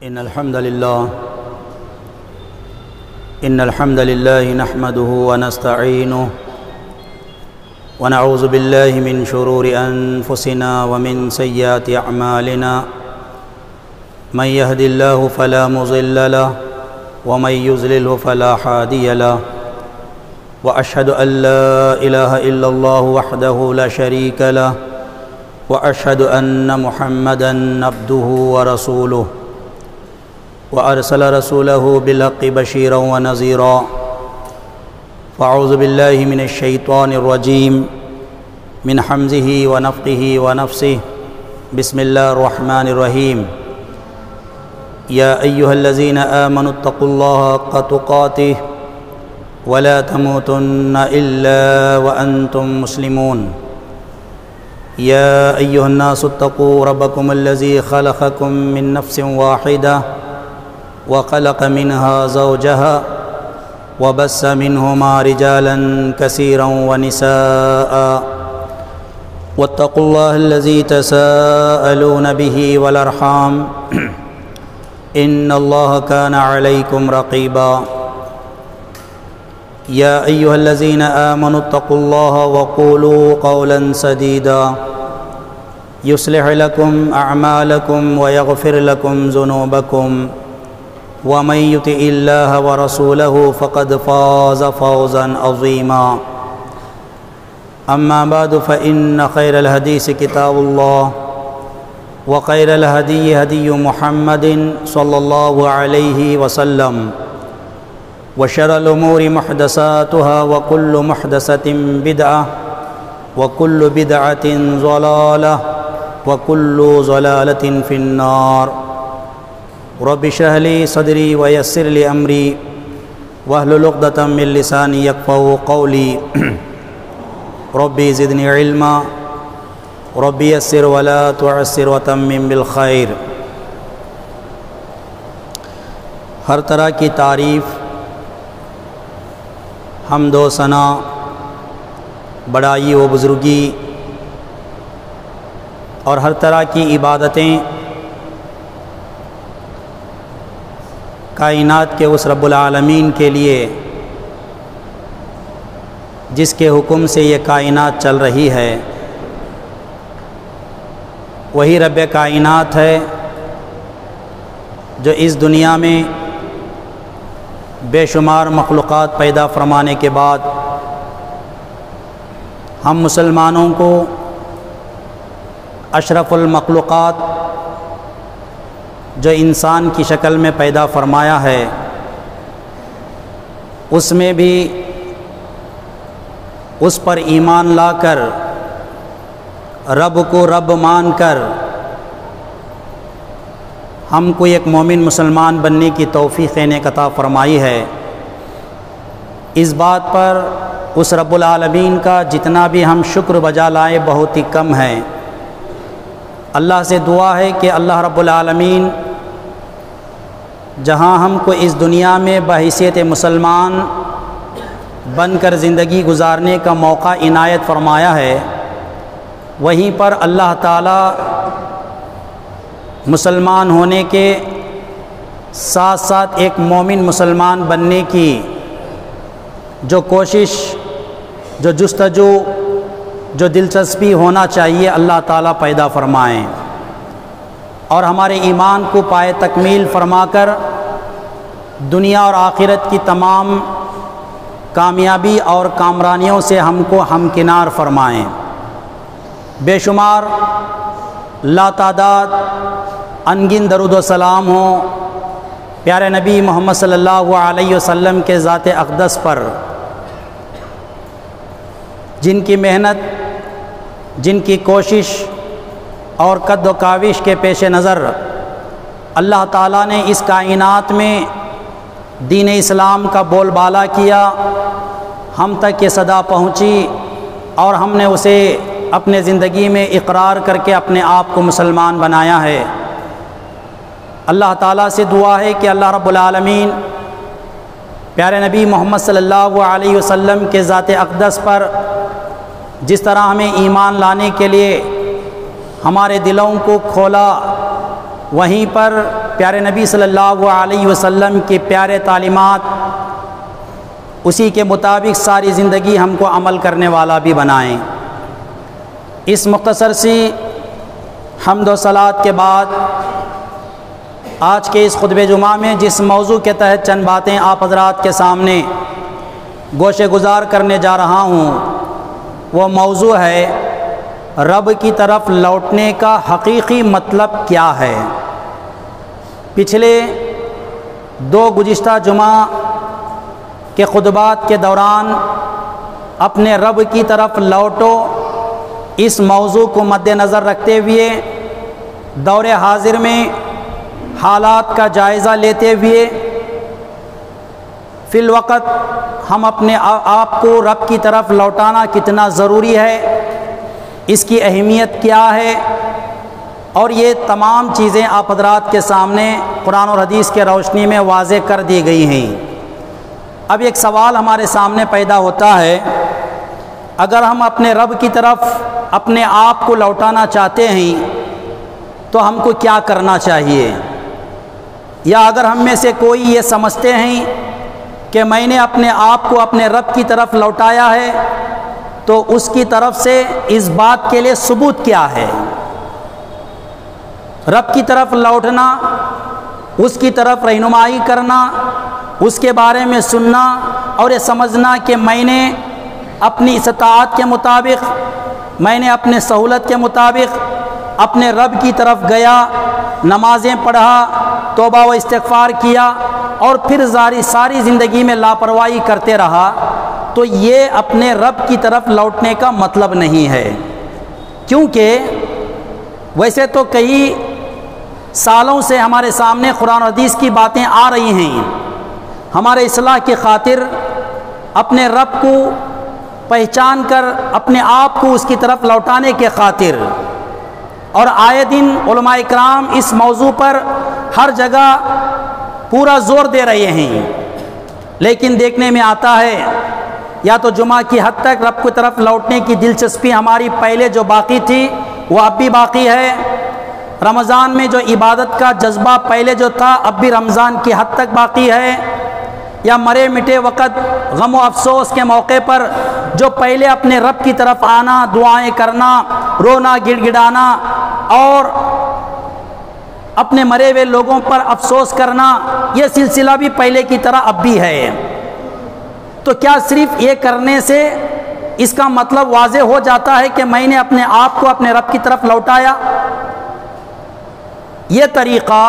إن الحمد لله نحمده ونستعينه ونعوذ بالله من شرور أنفسنا ومن سيئات أعمالنا من يهد الله فلا مضل له ومن يضلل فلا هادي له وأشهد أن لا إله إلا الله وحده لا شريك له وأشهد أن محمدًا عبده ورسوله وأرسل رسوله بالحق بشيرا ونذيرا فأعوذ بالله من الشيطان الرجيم من حمزه ونفخه ونفسه بسم الله الرحمن الرحيم يا أيها الذين آمنوا اتقوا الله حق تقاته ولا تموتن إلا وأنتم مسلمون يا أيها الناس اتقوا ربكم الذي خلقكم من نفس واحدة وخلق منها زوجها وبث منهما رجالا كثيرا ونساء واتقوا الله الذي تساءلون به والأرحام إن الله كان عليكم رقيبا يا أيها الذين آمنوا اتقوا الله وقولوا قولا سديدا يصلح لكم أعمالكم ويغفر لكم ذنوبكم ومن يطع الله ورسوله فقد فاز فوزا عظيما أما بعد فإن خير الحديث كتاب الله وخير الهدي هدي محمد صلى الله عليه وسلم وشر الأمور محدثاتها وكل محدثة بدعة وكل بدعة ضلالة وكل ضلالة في النار رب اشرح لي صدري ويسر لي أمري واحلل عقدة من لساني يفقهوا قولي ربي زدني علما ربي يسر ولا تعسر وتمم بالخير۔ ہر طرح کی تعریف، حمد و ثنا، بڑائی و بزرگی اور ہر طرح کی عبادتیں کائنات کے اس رب العالمین کے لیے جس کے حکم سے یہ کائنات چل رہی ہے۔ وہی رب کائنات ہے جو اس دنیا میں بے شمار مخلوقات پیدا فرمانے کے بعد ہم مسلمانوں کو اشرف المخلوقات جو انسان کی شکل میں پیدا فرمایا ہے، اس میں بھی اس پر ایمان لا کر، رب کو رب مان کر ہم کو ایک مومن مسلمان بننے کی توفیق انہیں عطا فرمائی ہے۔ اس بات پر اس رب العالمین کا جتنا بھی ہم شکر بجا لائیں بہت ہی کم ہے۔ اللہ سے دعا ہے کہ اللہ رب العالمین جہاں ہم کو اس دنیا میں بحیثیت مسلمان بن کر زندگی گزارنے کا موقع عنایت فرمایا ہے، وہیں پر اللہ تعالیٰ مسلمان ہونے کے ساتھ ساتھ ایک مومن مسلمان بننے کی جو کوشش، جو جستجو، جو دلچسپی ہونا چاہیے اللہ تعالیٰ پیدا فرمائیں، اور ہمارے ایمان کو پائے تکمیل فرما کر دنیا اور آخرت کی تمام کامیابی اور کامرانیوں سے ہم کو ہمکنار فرمائیں۔ بے شمار لا تعداد انگن درود و سلام ہوں پیارے نبی محمد صلی اللہ علیہ وسلم کے ذات اقدس پر، جن کی محنت، جن کی کوشش اور قد و کاوش کے پیش نظر اللہ تعالیٰ نے اس کائنات میں دین اسلام کا بول بالا کیا، ہم تک یہ صدا پہنچی اور ہم نے اسے اپنے زندگی میں اقرار کر کے اپنے آپ کو مسلمان بنایا ہے۔ اللہ تعالیٰ سے دعا ہے کہ اللہ رب العالمین پیارے نبی محمد صلی اللہ علیہ وسلم کے ذات اقدس پر جس طرح ہمیں ایمان لانے کے لیے ہمارے دلوں کو کھولا، وہیں پر پیارے نبی صلی اللہ علیہ وسلم کی پیارے تعلیمات اسی کے مطابق ساری زندگی ہم کو عمل کرنے والا بھی بنائیں۔ اس مختصر سی حمد و صلات کے بعد آج کے اس خطبہ جمعہ میں جس موضوع کے تحت چند باتیں آپ حضرات کے سامنے گوشے گزار کرنے جا رہا ہوں وہ موضوع ہے رب کی طرف لوٹنے کا حقیقی مطلب کیا ہے۔ پچھلے دو گزشتہ جمعہ کے خطبات کے دوران اپنے رب کی طرف لوٹو اس موضوع کو مد نظر رکھتے ہوئے دور حاضر میں حالات کا جائزہ لیتے ہوئے فی الوقت ہم اپنے آپ کو رب کی طرف لوٹانا کتنا ضروری ہے، اس کی اہمیت کیا ہے، اور یہ تمام چیزیں آپ حضرات کے سامنے قرآن اور حدیث کے روشنی میں واضح کر دی گئی ہیں۔ اب ایک سوال ہمارے سامنے پیدا ہوتا ہے، اگر ہم اپنے رب کی طرف اپنے آپ کو لوٹانا چاہتے ہیں تو ہم کو کیا کرنا چاہیے؟ یا اگر ہم میں سے کوئی یہ سمجھتے ہیں کہ میں نے اپنے آپ کو اپنے رب کی طرف لوٹایا ہے تو اس کی طرف سے اس بات کے لیے ثبوت کیا ہے؟ رب کی طرف لوٹنا، اس کی طرف رہنمائی کرنا، اس کے بارے میں سننا اور یہ سمجھنا کہ میں نے اپنی استطاعت کے مطابق، میں نے اپنے سہولت کے مطابق اپنے رب کی طرف گیا، نمازیں پڑھا، توبہ و استغفار کیا اور پھر ساری زندگی میں لاپرواہی کرتے رہا، تو یہ اپنے رب کی طرف لوٹنے کا مطلب نہیں ہے۔ کیونکہ ویسے تو کئی سالوں سے ہمارے سامنے قرآن و حدیث کی باتیں آ رہی ہیں، ہمارے اصلاح کی خاطر، اپنے رب کو پہچان کر اپنے آپ کو اس کی طرف لوٹانے کے خاطر، اور آئے دن علماء کرام اس موضوع پر ہر جگہ پورا زور دے رہے ہیں، لیکن دیکھنے میں آتا ہے یا تو جمعہ کی حد تک رب کی طرف لوٹنے کی دلچسپی ہماری پہلے جو باقی تھی وہ اب بھی باقی ہے، رمضان میں جو عبادت کا جذبہ پہلے جو تھا اب بھی رمضان کی حد تک باقی ہے، یا مرے مٹے وقت غم و افسوس کے موقع پر جو پہلے اپنے رب کی طرف آنا، دعائیں کرنا، رونا، گڑ گڑانا اور اپنے مرے ہوئے لوگوں پر افسوس کرنا، یہ سلسلہ بھی پہلے کی طرح اب بھی ہے۔ تو کیا صرف یہ کرنے سے اس کا مطلب واضح ہو جاتا ہے کہ میں نے اپنے آپ کو اپنے رب کی طرف لوٹایا؟ یہ طریقہ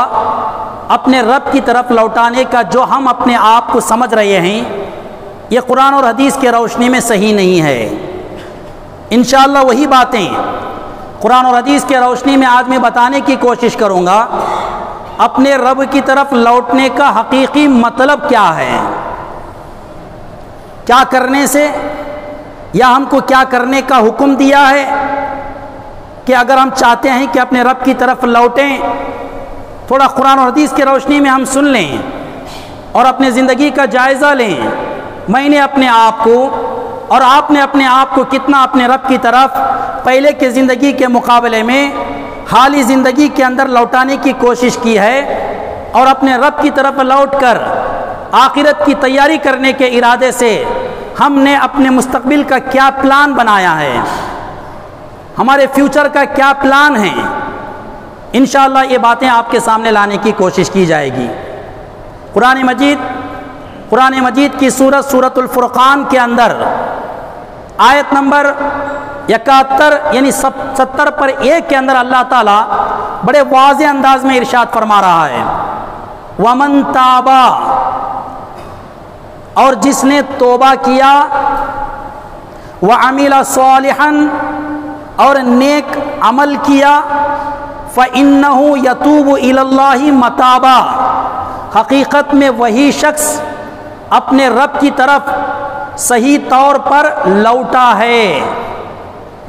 اپنے رب کی طرف لوٹانے کا جو ہم اپنے آپ کو سمجھ رہے ہیں یہ قرآن اور حدیث کے روشنی میں صحیح نہیں ہے۔ انشاءاللہ وہی باتیں قرآن اور حدیث کے روشنی میں آج میں بتانے کی کوشش کروں گا۔ اپنے رب کی طرف لوٹنے کا حقیقی مطلب کیا ہے، کیا کرنے سے یا ہم کو کیا کرنے کا حکم دیا ہے کہ اگر ہم چاہتے ہیں کہ اپنے رب کی طرف لوٹیں، تھوڑا قرآن اور حدیث کی روشنی میں ہم سن لیں اور اپنے زندگی کا جائزہ لیں، میں نے اپنے آپ کو اور آپ نے اپنے آپ کو کتنا اپنے رب کی طرف پہلے کے زندگی کے مقابلے میں حالی زندگی کے اندر لوٹانے کی کوشش کی ہے، اور اپنے رب کی طرف لوٹ کر آخرت کی تیاری کرنے کے ارادے سے ہم نے اپنے مستقبل کا کیا پلان بنایا ہے، ہمارے فیوچر کا کیا پلان ہے۔ انشاءاللہ یہ باتیں آپ کے سامنے لانے کی کوشش کی جائے گی۔ قرآن مجید کی سورۃ الفرقان کے اندر آیت نمبر 71 یعنی 70 پر 1 کے اندر اللہ تعالیٰ بڑے واضح انداز میں ارشاد فرما رہا ہے، وَمَن تَابَ، اور جس نے توبہ کیا، وَعَمِلَ صَالِحًا، اور نیک عمل کیا، فَإِنَّهُ يَتُوبُ إِلَى اللَّهِ مَتَابًا، حقیقت میں وہی شخص اپنے رب کی طرف صحیح طور پر لوٹا ہے۔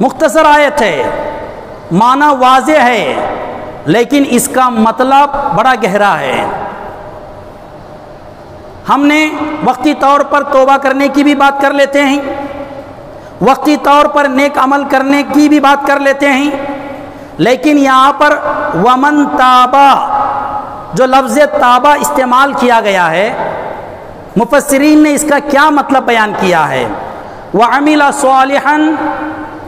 مختصر آیت ہے، معنی واضح ہے، لیکن اس کا مطلب بڑا گہرا ہے۔ ہم نے وقتی طور پر توبہ کرنے کی بھی بات کر لیتے ہیں، وقتی طور پر نیک عمل کرنے کی بھی بات کر لیتے ہیں، لیکن یہاں پر ومن تابا جو لفظ تابہ استعمال کیا گیا ہے، مفسرین نے اس کا کیا مطلب بیان کیا ہے؟ وَعَمِلَ صَالِحًا،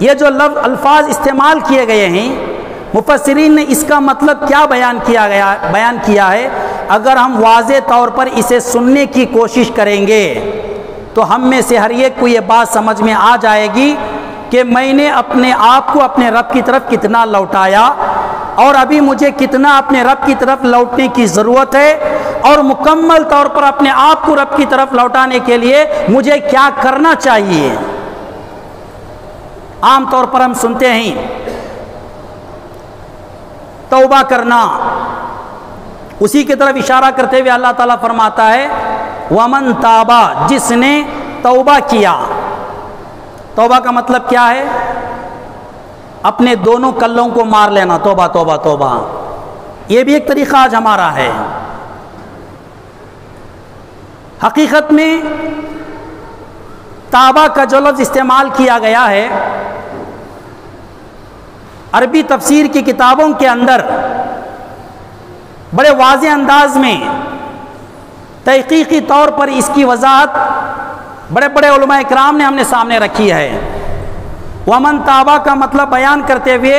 یہ جو الفاظ استعمال کیے گئے ہیں، مفسرین نے اس کا مطلب کیا بیان کیا ہے؟ اگر ہم واضح طور پر اسے سننے کی کوشش کریں گے تو ہم میں سے ہر ایک کو یہ بات سمجھ میں آ جائے گی کہ میں نے اپنے آپ کو اپنے رب کی طرف کتنا لوٹایا، اور ابھی مجھے کتنا اپنے رب کی طرف لوٹنے کی ضرورت ہے، اور مکمل طور پر اپنے آپ کو رب کی طرف لوٹانے کے لیے مجھے کیا کرنا چاہیے۔ عام طور پر ہم سنتے ہیں توبہ کرنا، اسی کی طرف اشارہ کرتے ہوئے اللہ تعالیٰ فرماتا ہے وَمَن تابا، جس نے توبہ کیا۔ توبہ کا مطلب کیا ہے؟ اپنے دونوں کلوں کو مار لینا، توبہ توبہ توبہ۔ یہ بھی ایک طریقہ آج ہمارا ہے۔ حقیقت میں تابہ کا جو لفظ استعمال کیا گیا ہے، عربی تفسیر کی کتابوں کے اندر بڑے واضح انداز میں تحقیقی طور پر اس کی وضاحت بڑے بڑے علماء اکرام نے ہم نے سامنے رکھی ہے۔ ومن تابہ کا مطلب بیان کرتے ہوئے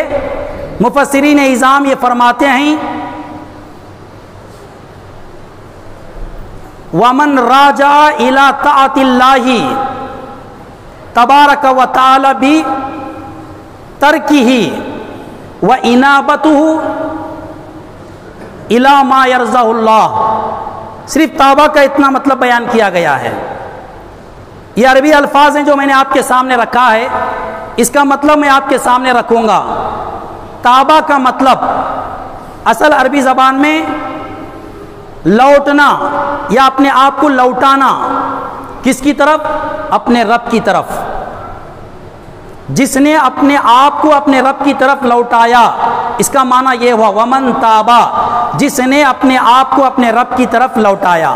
مفسرین اعظام یہ فرماتے ہیں ومن راجع الى طاعت اللہ تبارک و تعالی بترکہ وانابتہ الی ما یرضى اللہ۔ صرف توبہ کا اتنا مطلب بیان کیا گیا ہے۔ یہ عربی الفاظ ہیں جو میں نے آپ کے سامنے رکھا ہے، اس کا مطلب میں آپ کے سامنے رکھوں گا۔ توبہ کا مطلب اصل عربی زبان میں لوٹنا یا اپنے آپ کو لوٹانا، کس کی طرف؟ اپنے رب کی طرف۔ جس نے اپنے آپ کو اپنے رب کی طرف لوٹایا، اس کا معنی یہ ہوا ومن تابا، جس نے اپنے آپ کو اپنے رب کی طرف لوٹایا۔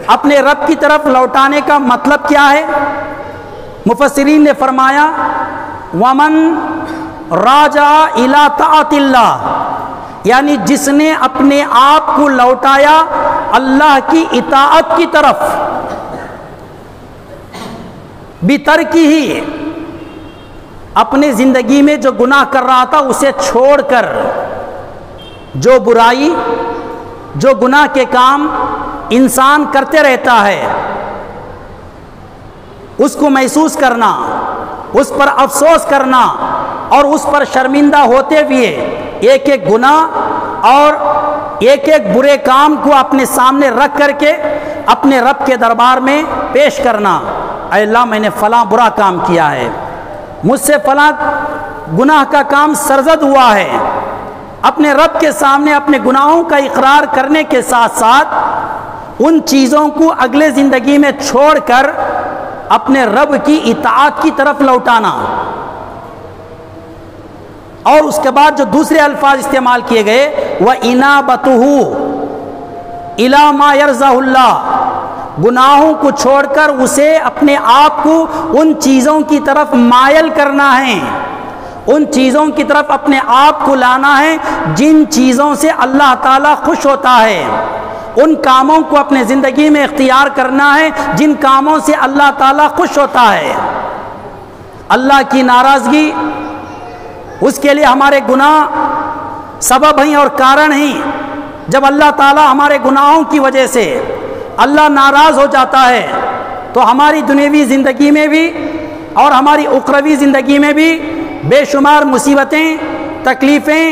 اپنے رب کی طرف لوٹانے کا مطلب کیا ہے؟ مفسرین نے فرمایا ومن راجع الی طاعت اللہ، یعنی جس نے اپنے آپ کو لوٹایا اللہ کی اطاعت کی طرف، بترکہ، اپنے زندگی میں جو گناہ کر رہا تھا اسے چھوڑ کر، جو برائی جو گناہ کے کام انسان کرتے رہتا ہے اس کو محسوس کرنا، اس پر افسوس کرنا اور اس پر شرمندہ ہوتے ہوئے ایک ایک گناہ اور ایک ایک برے کام کو اپنے سامنے رکھ کر کے اپنے رب کے دربار میں پیش کرنا، اے اللہ میں نے فلاں برا کام کیا ہے، مجھ سے فلاں گناہ کا کام سرزد ہوا ہے۔ اپنے رب کے سامنے اپنے گناہوں کا اقرار کرنے کے ساتھ ساتھ ان چیزوں کو اگلے زندگی میں چھوڑ کر اپنے رب کی اطاعت کی طرف لوٹانا۔ اور اس کے بعد جو دوسرے الفاظ استعمال کیے گئے وَإِنَابَتُهُ إِلَى مَا يَرْضَى اللَّهُ، گناہوں کو چھوڑ کر اسے اپنے آپ کو ان چیزوں کی طرف مائل کرنا ہے، ان چیزوں کی طرف اپنے آپ کو لانا ہے جن چیزوں سے اللہ تعالیٰ خوش ہوتا ہے، ان کاموں کو اپنے زندگی میں اختیار کرنا ہے جن کاموں سے اللہ تعالیٰ خوش ہوتا ہے۔ اللہ کی ناراضگی، اس کے لیے ہمارے گناہ سبب ہیں اور کارن ہیں۔ جب اللہ تعالیٰ ہمارے گناہوں کی وجہ سے اللہ ناراض ہو جاتا ہے تو ہماری دنیاوی زندگی میں بھی اور ہماری اخروی زندگی میں بھی بے شمار مصیبتیں، تکلیفیں،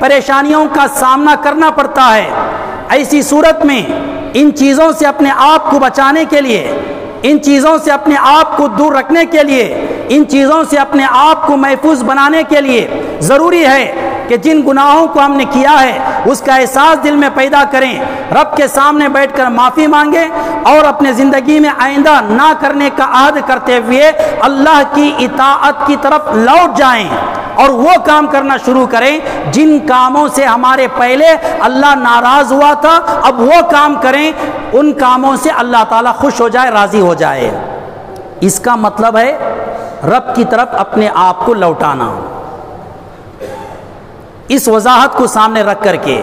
پریشانیوں کا سامنا کرنا پڑتا ہے۔ ایسی صورت میں ان چیزوں سے اپنے آپ کو بچانے کے لیے، ان چیزوں سے اپنے آپ کو دور رکھنے کے لیے، ان چیزوں سے اپنے آپ کو محفوظ بنانے کے لیے ضروری ہے کہ جن گناہوں کو ہم نے کیا ہے اس کا احساس دل میں پیدا کریں، رب کے سامنے بیٹھ کر معافی مانگیں اور اپنے زندگی میں آئندہ نہ کرنے کا عہد کرتے ہوئے اللہ کی اطاعت کی طرف لوٹ جائیں اور وہ کام کرنا شروع کریں جن کاموں سے ہمارے پہلے اللہ ناراض ہوا تھا، اب وہ کام کریں ان کاموں سے اللہ تعالیٰ خوش ہو جائے، راضی ہو جائے۔ اس کا مطلب ہے رب کی طرف اپنے آپ کو لوٹانا۔ اس وضاحت کو سامنے رکھ کر کے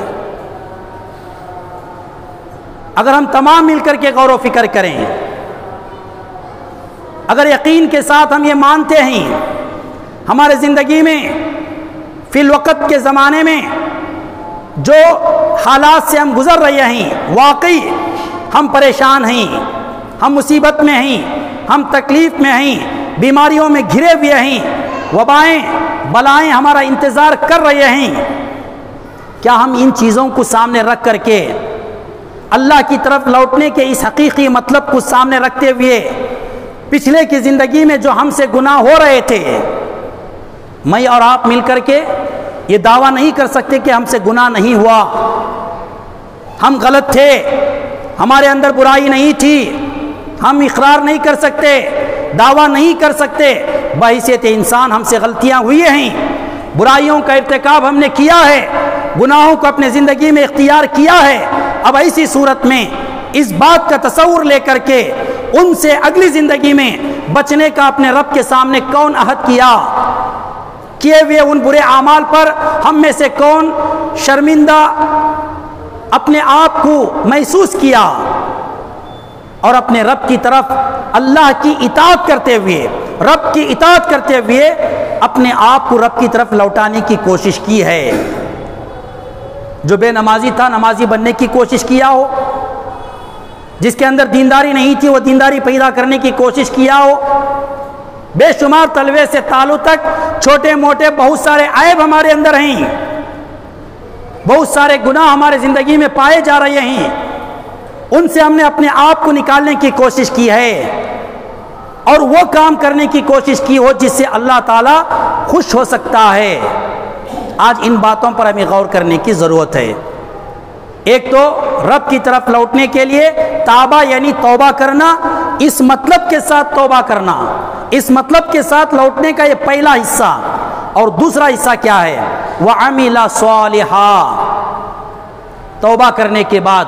اگر ہم تمام مل کر کے غور و فکر کریں، اگر یقین کے ساتھ ہم یہ مانتے ہیں ہمارے زندگی میں فی الوقت کے زمانے میں جو حالات سے ہم گزر رہے ہیں، واقعی ہم پریشان ہیں، ہم مصیبت میں ہیں، ہم تکلیف میں ہیں، بیماریوں میں گھرے ہوئے ہیں، وبائیں بلائیں ہمارا انتظار کر رہے ہیں، کیا ہم ان چیزوں کو سامنے رکھ کر کے اللہ کی طرف لوٹنے کے اس حقیقی مطلب کو سامنے رکھتے ہوئے پچھلے کی زندگی میں جو ہم سے گناہ ہو رہے تھے، میں اور آپ مل کر کے یہ دعویٰ نہیں کر سکتے کہ ہم سے گناہ نہیں ہوا، ہم غلط تھے، ہمارے اندر برائی نہیں تھی، ہم اقرار نہیں کر سکتے، دعویٰ نہیں کر سکتے، بحیثیت انسان ہم سے غلطیاں ہوئی ہیں، برائیوں کا ارتکاب ہم نے کیا ہے، گناہوں کو اپنے زندگی میں اختیار کیا ہے۔ اب ایسی صورت میں اس بات کا تصور لے کر کے ان سے اگلی زندگی میں بچنے کا اپنے رب کے سامنے کون عہد کیا، کیے ہوئے ان برے اعمال پر ہم میں سے کون شرمندہ اپنے آپ کو محسوس کیا اور اپنے رب کی طرف اللہ کی اطاعت کرتے ہوئے، رب کی اطاعت کرتے ہوئے اپنے آپ کو رب کی طرف لوٹانے کی کوشش کی ہے۔ جو بے نمازی تھا نمازی بننے کی کوشش کیا ہو، جس کے اندر دینداری نہیں تھی وہ دینداری پیدا کرنے کی کوشش کیا ہو، بے شمار تلوے سے تالو تک چھوٹے موٹے بہت سارے عیب ہمارے اندر ہیں، بہت سارے گناہ ہمارے زندگی میں پائے جا رہے ہیں، ان سے ہم نے اپنے آپ کو نکالنے کی کوشش کی ہے اور وہ کام کرنے کی کوشش کی ہو جس سے اللہ تعالیٰ خوش ہو سکتا ہے۔ آج ان باتوں پر ہمیں غور کرنے کی ضرورت ہے۔ ایک تو رب کی طرف لوٹنے کے لیے توبہ یعنی توبہ کرنا، اس مطلب کے ساتھ توبہ کرنا، اس مطلب کے ساتھ لوٹنے کا یہ پہلا حصہ، اور دوسرا حصہ کیا ہے؟ وَعَمِلَ صَالِحًا، توبہ کرنے کے بعد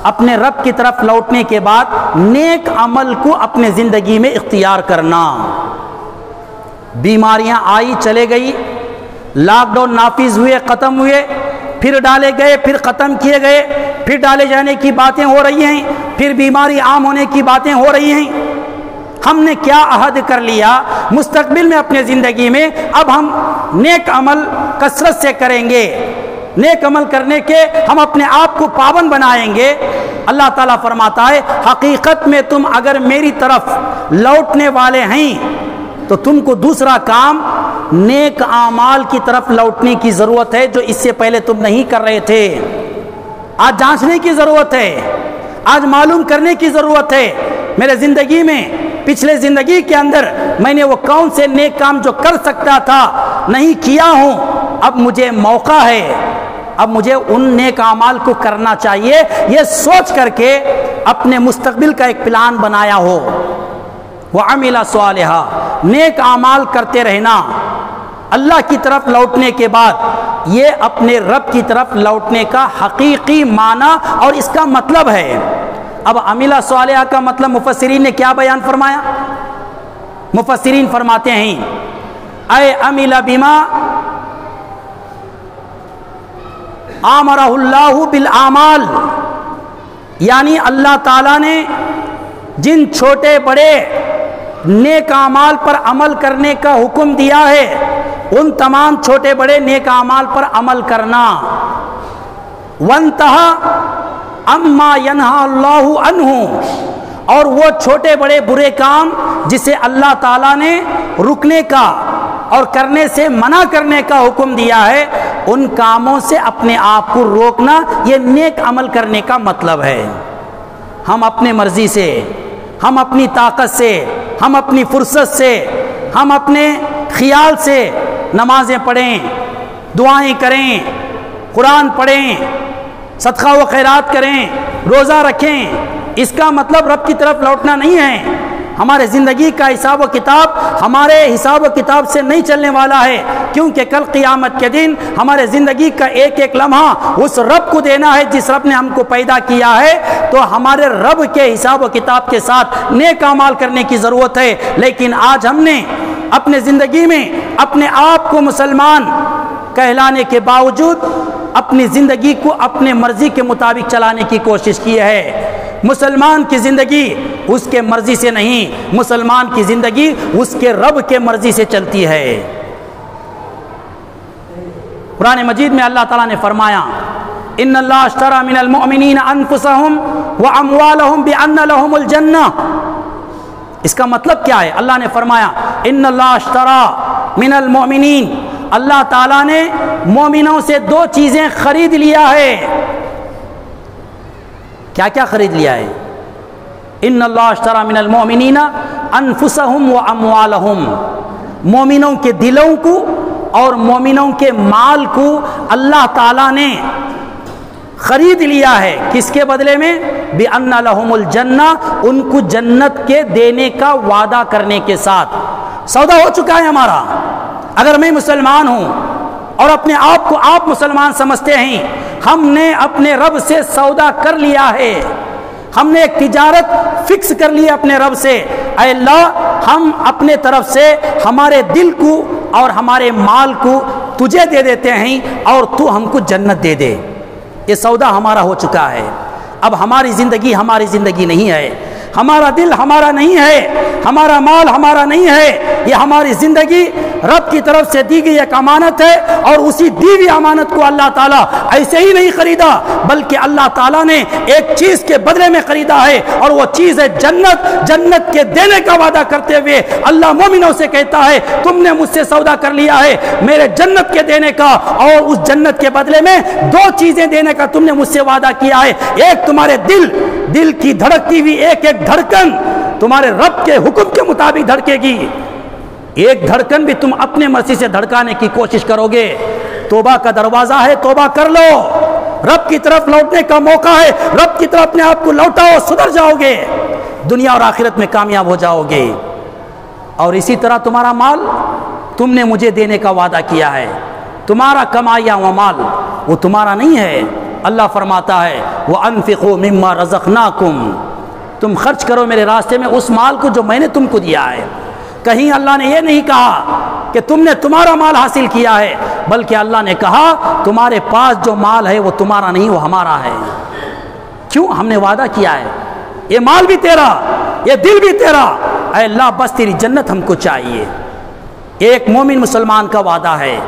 اپنے رب کی طرف لوٹنے کے بعد نیک عمل کو اپنے زندگی میں اختیار کرنا۔ بیماریاں آئی چلے گئی، لاک ڈاؤن نافذ ہوئے ختم ہوئے، پھر ڈالے گئے، پھر ختم کیے گئے، پھر ڈالے جانے کی باتیں ہو رہی ہیں، پھر بیماری عام ہونے کی باتیں ہو رہی ہیں۔ ہم نے کیا عہد کر لیا مستقبل میں اپنے زندگی میں؟ اب ہم نیک عمل کثرت سے کریں گے، نیک عمل کرنے کے ہم اپنے آپ کو پابند بنائیں گے۔ اللہ تعالیٰ فرماتا ہے حقیقت میں تم اگر میری طرف لوٹنے والے ہیں تو تم کو دوسرا کام نیک اعمال کی طرف لوٹنے کی ضرورت ہے جو اس سے پہلے تم نہیں کر رہے تھے۔ آج جانچنے کی ضرورت ہے، آج معلوم کرنے کی ضرورت ہے میرے زندگی میں پچھلے زندگی کے اندر میں نے وہ کون سے نیک کام جو کر سکتا تھا نہیں کیا ہوں، اب مجھے موقع ہے، اب مجھے ان نیک اعمال کو کرنا چاہیے، یہ سوچ کر کے اپنے مستقبل کا ایک پلان بنایا ہو۔ وَعَمِلَ صَالِحًا، نیک اعمال کرتے رہنا، اللہ کی طرف لوٹنے کے بعد یہ اپنے رب کی طرف لوٹنے کا حقیقی معنی اور اس کا مطلب ہے۔ اب عمل صالحہ کا مطلب مفسرین نے کیا بیان فرمایا؟ مفسرین فرماتے ہیں اے عمل بما آمرہ اللہ بالاعمال، یعنی اللہ تعالیٰ نے جن چھوٹے بڑے نیک اعمال پر عمل کرنے کا حکم دیا ہے ان تمام چھوٹے بڑے نیک اعمال پر عمل کرنا۔ وانتہا اما ینہا اللہ عنہ، اور وہ چھوٹے بڑے برے کام جسے اللہ تعالیٰ نے رکنے کا اور کرنے سے منع کرنے کا حکم دیا ہے ان کاموں سے اپنے آپ کو روکنا، یہ نیک عمل کرنے کا مطلب ہے۔ ہم اپنے مرضی سے، ہم اپنی طاقت سے، ہم اپنی فرصت سے، ہم اپنے خیال سے نمازیں پڑھیں، دعائیں کریں، قرآن پڑھیں، صدقہ و خیرات کریں، روزہ رکھیں، اس کا مطلب رب کی طرف لوٹنا نہیں ہے۔ ہمارے زندگی کا حساب و کتاب ہمارے حساب و کتاب سے نہیں چلنے والا ہے، کیونکہ کل قیامت کے دن ہمارے زندگی کا ایک ایک لمحہ اس رب کو دینا ہے جس رب نے ہم کو پیدا کیا ہے۔ تو ہمارے رب کے حساب و کتاب کے ساتھ نیک اعمال کرنے کی ضرورت ہے۔ لیکن آج ہم نے اپنے زندگی میں اپنے آپ کو مسلمان کہلانے کے باوجود اپنی زندگی کو اپنے مرضی کے مطابق چلانے کی کوشش کی ہے۔ مسلمان کی زندگی اس کے مرضی سے نہیں، مسلمان کی زندگی اس کے رب کے مرضی سے چلتی ہے۔ قرآن مجید میں اللہ تعالیٰ نے فرمایا ان اللہ اشترى من المؤمنین انفسهم واموالهم بان لهم الجنہ۔ اس کا مطلب کیا ہے؟ اللہ نے فرمایا ان اللہ اشترى من المؤمنین، اللہ تعالیٰ نے مومنوں سے دو چیزیں خرید لیا ہے۔ کیا کیا خرید لیا ہے؟ ان اللہ اشترى من المؤمنین انفسهم واموالهم، مومنوں کے دلوں کو اور مومنوں کے مال کو اللہ تعالیٰ نے خرید لیا ہے۔ کس کے بدلے میں؟ بِأَنَّ لَهُمُ الْجَنَّةِ، ان کو جنت کے دینے کا وعدہ کرنے کے ساتھ۔ سودا ہو چکا ہے ہمارا۔ اگر میں مسلمان ہوں اور اپنے آپ کو آپ مسلمان سمجھتے ہیں، ہم نے اپنے رب سے سودا کر لیا ہے، ہم نے ایک تجارت فکس کر لی اپنے رب سے، اے اللہ ہم اپنے طرف سے ہمارے دل کو اور ہمارے مال کو تجھے دے دیتے ہیں اور تو ہم کو جنت دے دے۔ یہ سودا ہمارا ہو چکا ہے۔ اب ہماری زندگی نہیں ہے، ہمارا دل ہمارا نہیں ہے، ہمارا مال ہمارا نہیں ہے، یہ ہماری زندگی رب کی طرف سے دی گئی ایک امانت ہے، اور اسی دی ہوئی امانت کو اللہ تعالیٰ ایسے ہی نہیں خریدا، بلکہ اللہ تعالیٰ نے ایک چیز کے بدلے میں خریدا ہے، اور وہ چیز ہے جنت۔ جنت کے دینے کا وعدہ کرتے ہوئے اللہ مومنوں سے کہتا ہے تم نے مجھ سے سودا کر لیا ہے میرے جنت کے دینے کا، اور اس جنت کے بدلے میں دو چیزیں دینے کا تم نے مجھ سے وعدہ کیا ہے۔ ایک تمہارے دل کی دھڑکتی ہوئی ایک دھڑکن تمہارے رب کے حکم کے مطابق دھڑکے گی، ایک دھڑکن بھی تم اپنے مرضی سے دھڑکانے کی کوشش کرو گے۔ توبہ کا دروازہ ہے، توبہ کر لو، رب کی طرف لوٹنے کا موقع ہے، رب کی طرف اپنے آپ کو لوٹاؤ، سدھر جاؤ گے، دنیا اور آخرت میں کامیاب ہو جاؤ گے۔ اور اسی طرح تمہارا مال تم نے مجھے دینے کا وعدہ کیا ہے، تمہارا کمایا ہوا مال وہ تمہارا نہیں ہے۔ اللہ فرماتا ہے وَأَنفِقُوا مِمَّا رَزَقْنَاكُمْ، تم خرچ کرو میرے راستے میں اس مال کو جو میں نے تم کو دیا ہے۔ کہیں اللہ نے یہ نہیں کہا کہ تم نے تمہارا مال حاصل کیا ہے، بلکہ اللہ نے کہا تمہارے پاس جو مال ہے وہ تمہارا نہیں، وہ ہمارا ہے۔ کیوں؟ ہم نے وعدہ کیا ہے، یہ مال بھی تیرا، یہ دل بھی تیرا، اے اللہ بس تیری جنت ہم کو چاہیے۔ ایک مومن مسلمان کا وعدہ ہے۔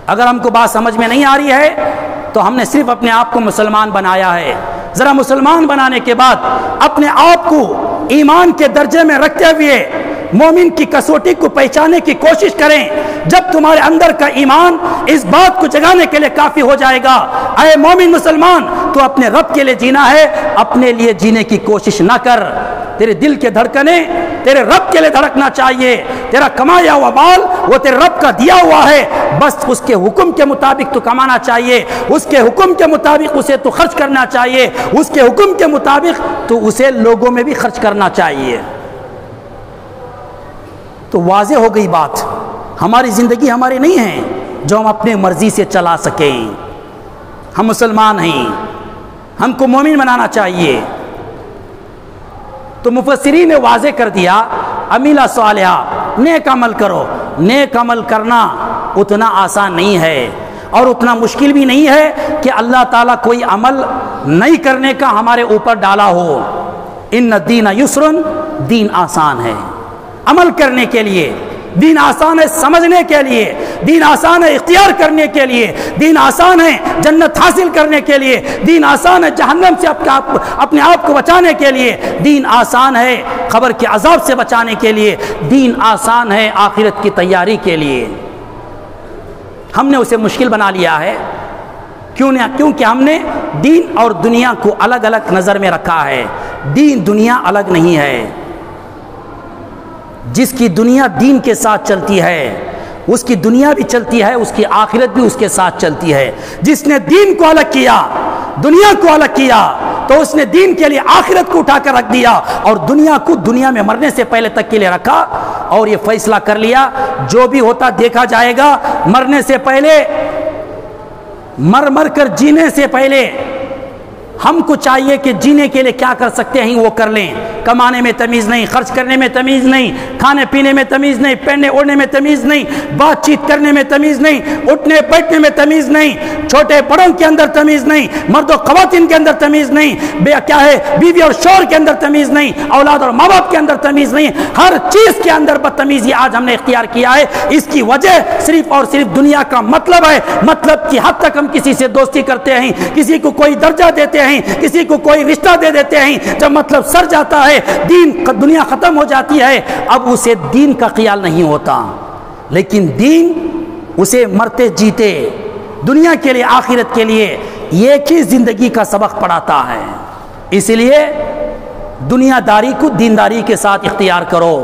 اگر ہم کو بات سمجھ میں نہیں آ رہی ہے تو ہم نے صرف اپنے آپ کو مسلمان بنایا ہے۔ ذرا مسلمان بنانے کے بعد اپنے آپ کو ایمان کے درجے میں رکھتے ہوئے مومن کی کسوٹی کو پہچانے کی کوشش کریں۔ جب تمہارے اندر کا ایمان اس بات کو جگانے کے لیے کافی ہو جائے گا، اے مومن مسلمان تو اپنے رب کے لیے جینا ہے، اپنے لیے جینے کی کوشش نہ کر۔ تیرے دل کے دھڑکنے تیرے رب کے لیے دھڑکنا چاہیے، تیرا کمایا ہوا مال وہ تیرے رب کا دیا ہوا ہے، بس اس کے حکم کے مطابق تو کمانا چاہیے، اس کے حکم کے مطابق اسے تو خرچ کرنا چاہیے، اس کے حکم کے مطابق تو اسے لوگوں میں بھی خرچ کرنا چاہیے۔ تو واضح ہو گئی بات، ہماری زندگی ہماری نہیں ہے جو ہم اپنے مرضی سے چلا سکیں۔ ہم مسلمان ہیں، ہم کو مومن بنانا چاہیے۔ تو مفسرین نے واضح کر دیا عمیلہ صالحہ، نیک عمل کرو۔ نیک عمل کرنا اتنا آسان نہیں ہے اور اتنا مشکل بھی نہیں ہے کہ اللہ تعالیٰ کوئی عمل نہیں کرنے کا ہمارے اوپر ڈالا ہو۔ ان الدین یسر، دین آسان ہے عمل کرنے کے لیے، دین آسان ہے سمجھنے کے لیے، دین آسان ہے اختیار کرنے کے لیے، دین آسان ہے جنت حاصل کرنے کے لیے، دین آسان ہے جہنم سے اپنے آپ کو بچانے کے لیے، دین آسان ہے قبر کے عذاب سے بچانے کے لیے، دین آسان ہے آخرت کی تیاری کے لیے۔ ہم نے اسے مشکل بنا لیا ہے، کیونکہ ہم نے دین اور دنیا کو الگ الگ نظر میں رکھا ہے۔ دین دنیا الگ نہیں ہے۔ جس کی دنیا دین کے ساتھ چلتی ہے اس کی دنیا بھی چلتی ہے، اس کی آخرت بھی اس کے ساتھ چلتی ہے۔ جس نے دین کو الگ کیا، دنیا کو الگ کیا، تو اس نے دین کے لیے آخرت کو اٹھا کر رکھ دیا اور دنیا کو دنیا میں مرنے سے پہلے تک کے لیے رکھا، اور یہ فیصلہ کر لیا جو بھی ہوتا دیکھا جائے گا۔ مرنے سے پہلے، مر کر جینے سے پہلے ہم کو چاہیے کہ جینے کے لیے کیا کر سکتے ہیں وہ کر لیں، کمانے میں تمیز نہیں، خرچ کرنے میں تمیز نہیں، کھانے پینے میں تمیز نہیں، پہننے اوڑھنے میں تمیز نہیں، بات چیت کرنے میں تمیز نہیں، اٹھنے بیٹھنے میں تمیز نہیں، چھوٹے بڑوں کے اندر تمیز نہیں، مرد و خواتین کے اندر تمیز نہیں، کیا ہے بیوی اور شوہر کے اندر تمیز نہیں، اولاد اور ماں باپ کے اندر تمیز نہیں، ہر چیز کے اندر بدتمیزی آج ہم نے اختیار کیا ہے۔ اس کی وجہ صرف اور صرف دنیا کا مطلب ہے، مطلب کی حد تک ہم کسی سے دوستی کرتے ہیں، کسی کو کوئی درجہ دیتے ہیں، کسی کو کوئی رشتہ دے دیتے ہیں، جب مطلب سر جاتا ہے، دنیا ختم ہو جاتی ہے، اب اسے دین کا خیال نہیں ہوتا۔ لیکن دین اسے مرتے جیتے دنیا کے لیے، آخرت کے لیے ایک ہی زندگی کا سبق پڑھاتا ہے۔ اس لیے دنیا داری کو دینداری کے ساتھ اختیار کرو،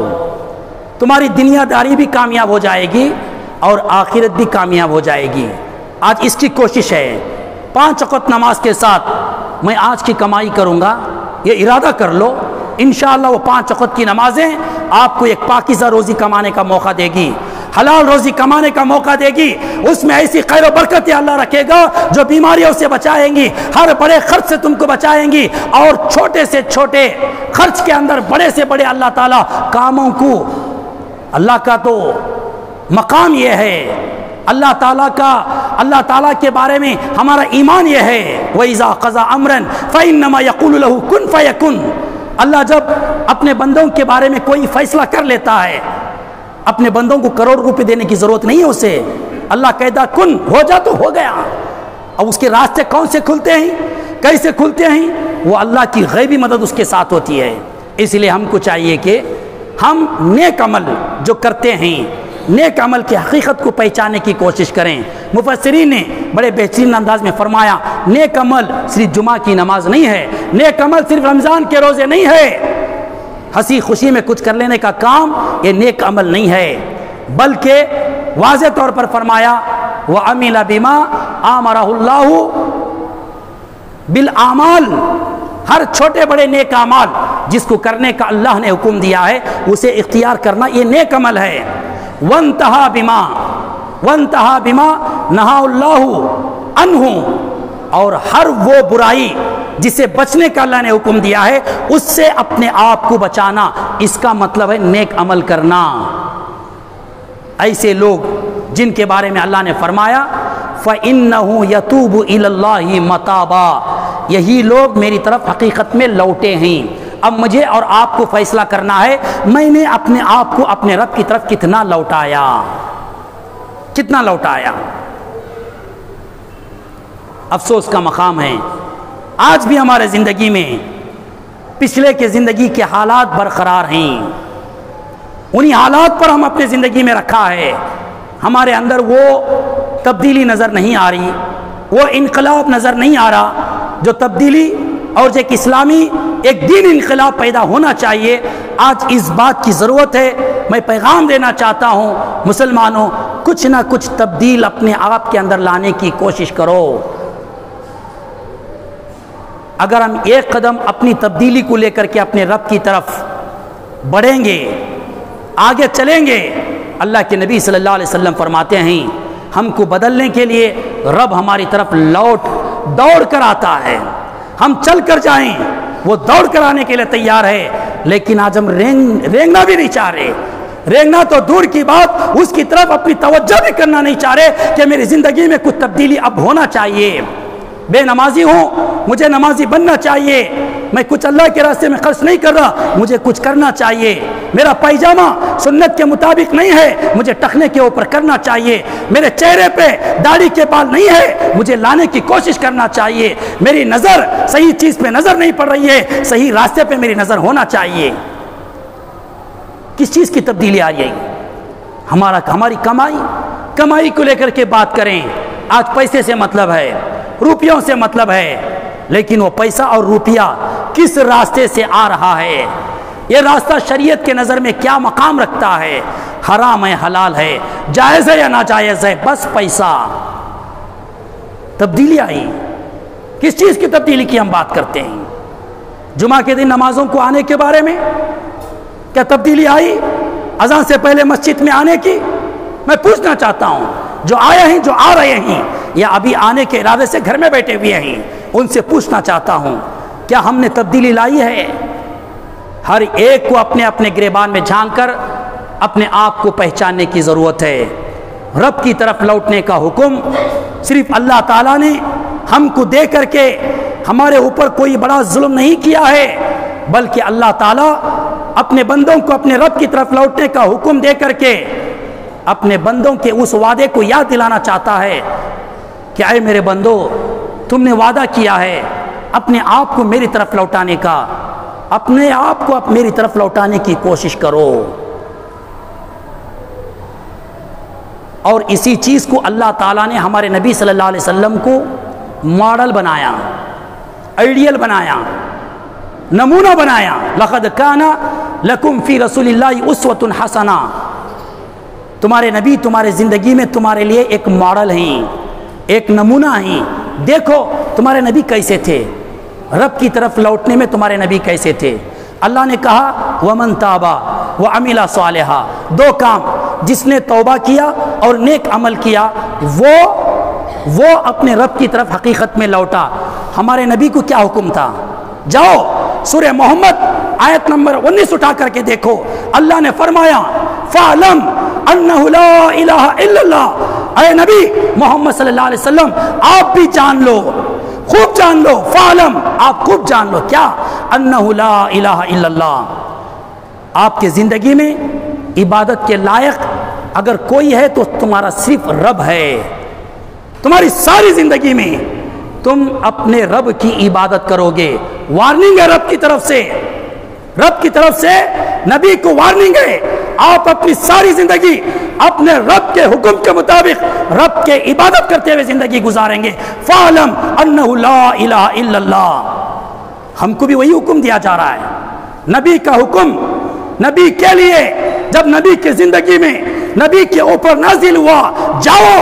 تمہاری دنیا داری بھی کامیاب ہو جائے گی اور آخرت بھی کامیاب ہو جائے گی۔ آج اس کی کوشش ہے 5 وقت نماز کے ساتھ میں آج کی کمائی کروں گا، یہ ارادہ کر لو، انشاءاللہ وہ 5 وقت کی نمازیں آپ کو ایک پاکیزہ روزی کمانے کا موقع دے گی، حلال روزی کمانے کا موقع دے گی، اس میں ایسی خیر و برکتیں اللہ رکھے گا جو بیماریوں سے بچائیں گی، ہر بڑے خرچ سے تم کو بچائیں گی، اور چھوٹے سے چھوٹے خرچ کے اندر بڑے سے بڑے اللہ تعالیٰ کاموں کو، اللہ کا تو مقام یہ ہے، اللہ تعالیٰ کے بارے میں ہمارا ایمان یہ ہے، وَإِذَا قَضَى أَمْرًا فَإِنَّمَا يَقُولُ لَهُ كُن فَيَكُن۔ اللہ جب اپنے بندوں کے بارے میں کوئی فیصلہ کر لیتا ہے، اپنے بندوں کو کروڑ روپے دینے کی ضرورت نہیں ہے اسے، اللہ کہتا کن ہو جا تو ہو گیا۔ اب اس کے راستے کون سے کھلتے ہیں، کیسے کھلتے ہیں، وہ اللہ کی غیبی مدد اس کے ساتھ ہوتی ہے۔ اس لیے ہم کو چاہیے کہ ہم نیک عمل جو کرتے ہیں، نیک عمل کی حقیقت کو پہچاننے کی کوشش کریں۔ مفسرین نے بڑے بہترین انداز میں فرمایا، نیک عمل صرف جمعہ کی نماز نہیں ہے، نیک عمل صرف رمضان کے روزے نہیں ہے، ہنسی خوشی میں کچھ کر لینے کا کام یہ نیک عمل نہیں ہے، بلکہ واضح طور پر فرمایا وَعَمِلَ بِمَا آمَرَهُ اللَّهُ بِالْأَعْمَالِ، ہر چھوٹے بڑے نیک اعمال جس کو کرنے کا اللہ نے حکم دیا ہے اسے اختیار کرنا یہ نیک عمل ہے۔ وَانْتَهَا بِمَا نَهَا اللَّهُ عَنْهُ، اور ہر وہ برائی جسے بچنے کا اللہ نے حکم دیا ہے اس سے اپنے آپ کو بچانا، اس کا مطلب ہے نیک عمل کرنا۔ ایسے لوگ جن کے بارے میں اللہ نے فرمایا فَإِنَّهُ يَتُوبُ إِلَى اللَّهِ مَتَابًا، یہی لوگ میری طرف حقیقت میں لوٹے ہیں۔ اب مجھے اور آپ کو فیصلہ کرنا ہے میں نے اپنے آپ کو اپنے رب کی طرف کتنا لوٹایا، کتنا لوٹایا۔ افسوس کا مقام ہے آج بھی ہمارے زندگی میں پچھلے کے زندگی کے حالات برقرار ہیں، انہی حالات پر ہم اپنے زندگی میں رکھا ہے، ہمارے اندر وہ تبدیلی نظر نہیں آ رہی، وہ انقلاب نظر نہیں آ رہا جو تبدیلی اور جو ایک اسلامی ایک دین انقلاب پیدا ہونا چاہیے۔ آج اس بات کی ضرورت ہے، میں پیغام دینا چاہتا ہوں مسلمانوں، کچھ نہ کچھ تبدیل اپنے آپ کے اندر لانے کی کوشش کرو۔ اگر ہم ایک قدم اپنی تبدیلی کو لے کر کے اپنے رب کی طرف بڑھیں گے، آگے چلیں گے، اللہ کے نبی صلی اللہ علیہ وسلم فرماتے ہیں ہم کو بدلنے کے لیے رب ہماری طرف دوڑ کر آتا ہے، ہم چل کر جائیں وہ دوڑ کر آنے کے لیے تیار ہے، لیکن آج ہم رینگنا بھی نہیں چاہ رہے، رینگنا تو دور کی بات اس کی طرف اپنی توجہ بھی کرنا نہیں چاہ رہے کہ میری زندگی میں کچھ تبدیلی اب ہونا چاہیے، بے نمازی ہوں مجھے نمازی بننا چاہیے، میں کچھ اللہ کے راستے میں خرچ نہیں کر رہا مجھے کچھ کرنا چاہیے، میرا پائجامہ سنت کے مطابق نہیں ہے مجھے ٹخنے کے اوپر کرنا چاہیے، میرے چہرے پہ داڑھی کے بال نہیں ہے مجھے لانے کی کوشش کرنا چاہیے، میری نظر صحیح چیز پہ نظر نہیں پڑ رہی ہے صحیح راستے پہ میری نظر ہونا چاہیے۔ کس چیز کی تبدیلی آ رہی ہے؟ ہماری کمائی کو لے کر کے بات کریں۔ آج پیسے سے مطلب ہے، روپیوں سے مطلب ہے، لیکن وہ پیسہ اور روپیہ کس راستے سے آ رہا ہے، یہ راستہ شریعت کے نظر میں کیا مقام رکھتا ہے، حرام ہے حلال ہے، جائز ہے یا ناجائز ہے، بس پیسہ۔ تبدیلی آئی، کس چیز کی تبدیلی کی ہم بات کرتے ہیں؟ جمعہ کے دن نمازوں کو آنے کے بارے میں کیا تبدیلی آئی؟ اذان سے پہلے مسجد میں آنے کی؟ میں پوچھنا چاہتا ہوں جو آئے ہیں، جو آ رہے ہیں یا ابھی آنے کے ارادے سے گھر میں بیٹھے ہوئے ہیں، ان سے پوچھنا چاہتا ہوں کیا ہم نے تبدیلی لائی ہے؟ ہر ایک کو اپنے اپنے گریبان میں جھانک کر اپنے آپ کو پہچاننے کی ضرورت ہے۔ رب کی طرف لوٹنے کا حکم صرف اللہ تعالیٰ نے ہم کو دے کر کے ہمارے اوپر کوئی بڑا ظلم نہیں کیا ہے، بلکہ اللہ تعالیٰ اپنے بندوں کو اپنے رب کی طرف لوٹنے کا حکم دے کر کے اپنے بندوں کے اس وعدے کو یاد دلانا چاہتا ہے کہ اے میرے بندو، تم نے وعدہ کیا ہے اپنے آپ کو میری طرف لوٹانے کا، اپنے آپ کو میری طرف لوٹانے کی کوشش کرو۔ اور اسی چیز کو اللہ تعالیٰ نے ہمارے نبی صلی اللہ علیہ وسلم کو ماڈل بنایا، آئیڈیل بنایا، نمونہ بنایا۔ لقد کان لکم فی رسول اللہ اسوۃ حسنہ، تمہارے نبی تمہارے زندگی میں تمہارے لیے ایک ماڈل ہیں، ایک نمونہ ہیں۔ دیکھو تمہارے نبی کیسے تھے، رب کی طرف لوٹنے میں تمہارے نبی کیسے تھے۔ اللہ نے کہا وَمَن تَابَ وَعَمِلَ صَالِحًا، دو کام، جس نے توبہ کیا اور نیک عمل کیا وہ اپنے رب کی طرف حقیقت میں لوٹا۔ ہمارے نبی کو کیا حکم تھا؟ جاؤ سورہ محمد آیت نمبر 19 اٹھا کر کے دیکھو، اللہ نے فرمایا فَعْلَمْ أَنَّهُ لَا إِلَهَ إِلَّا اللَّهُ، اے نبی محمد صلی اللہ علیہ وسلم آپ بھی جان لو، خوب جان لو، فعلم آپ خوب جان لو کیا، انہ لا الہ الا اللہ، آپ کے زندگی میں عبادت کے لائق اگر کوئی ہے تو تمہارا صرف رب ہے۔ تمہاری ساری زندگی میں تم اپنے رب کی عبادت کرو گے۔ وارننگ ہے رب کی طرف سے، رب کی طرف سے نبی کو وارننگ ہے، آپ اپنی ساری زندگی اپنے رب کے حکم کے مطابق رب کے عبادت کرتے ہوئے زندگی گزاریں گے۔ فَعْلَمْ أَنَّهُ لَا إِلَهَ إِلَّا اللَّهُ، ہم کو بھی وہی حکم دیا جا رہا ہے، نبی کا حکم نبی کے لیے۔ جب نبی کی زندگی میں نبی کے اوپر نازل ہوا، جاؤ